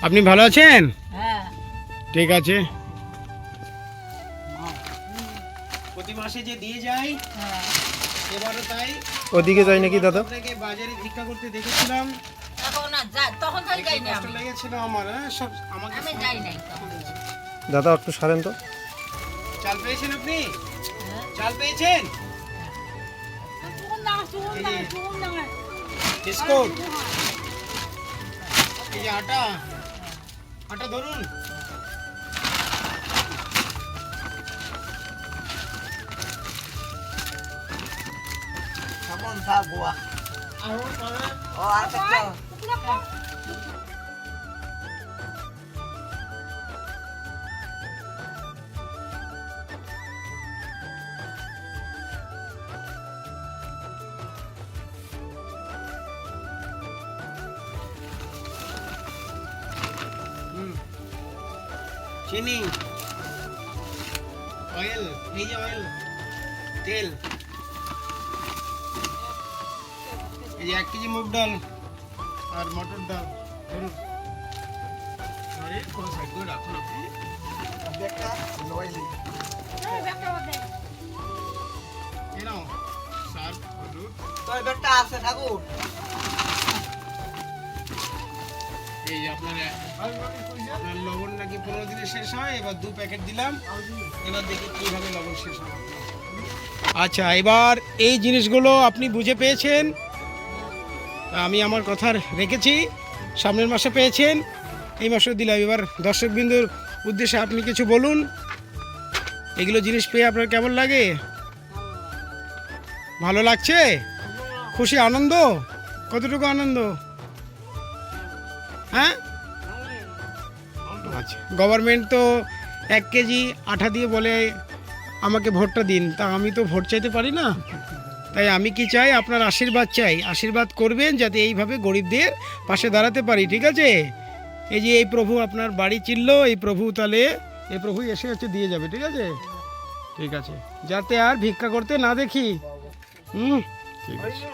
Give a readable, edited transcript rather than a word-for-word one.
আপনি ভালো আছেন? হ্যাঁ। ঠিক আছে। প্রতি মাসে যে দিয়ে যাই হ্যাঁ। এবারও তাই। ওদিকে যাই নাকি দাদা? আপনাকে বাজারে ভিক্ষা করতে দেখেছিলাম, এখন না তখন তো যাই না কষ্ট লেগেছিল আমার। সব আমাকে আমি যাই নাই তখন। দাদা একটু সারেন তো। চাল পেয়েছেন আপনি? হ্যাঁ। চাল পেয়েছেন? বিস্কুট, এই যে আটা, আটা ধরুন। Kamu sa buah. Oh, apa tuh? চিনি, অয়েল, এই যে অয়েল, তেল, এই যে 1 কেজি মুগ ডাল আর মটর ডাল ধরুন। আরে কোন সাইড করে রাখুন আপনি। Beka, noisy. এই নাও সার হলুদ, Toy beka ase ঠাকুর। এই যে আপনার লবণ নাকি 15 দিনে শেষ হয়, এবার 2 প্যাকেট দিলাম। এবার দেখি কিভাবে লবণ শেষ হয়। আচ্ছা, এবার এই জিনিসগুলো আপনি বুঝে পেয়েছেন, আমি আমার কথা রেখেছি। সামনের মাসে পেয়েছেন, এই মাসে দিলাম। এবার দর্শকবৃন্দুর উদ্দেশ্যে আপনি কিছু বলুন, এগুলো জিনিস পেয়ে আপনার কেমন লাগে? ভালো লাগছে? খুশি, আনন্দ? কতটুকু আনন্দ? হ্যাঁ, আচ্ছা। গভর্নমেন্ট তো 1 কেজি আটা দিয়ে বলে আমাকে ভোটটা দিন, তা আমি তো ভোট চাইতে পারি না। তাই আমি কি চাই, আপনার আশীর্বাদ চাই। আশীর্বাদ করবেন যাতে এইভাবে গরিবদের পাশে দাঁড়াতে পারি, ঠিক আছে? এই যে এই প্রভু আপনার বাড়ি চিনল, এই প্রভু তাহলে এই প্রভু এসে হচ্ছে দিয়ে যাবে, ঠিক আছে? ঠিক আছে, যাতে আর ভিক্ষা করতে না দেখি। ঠিক আছে।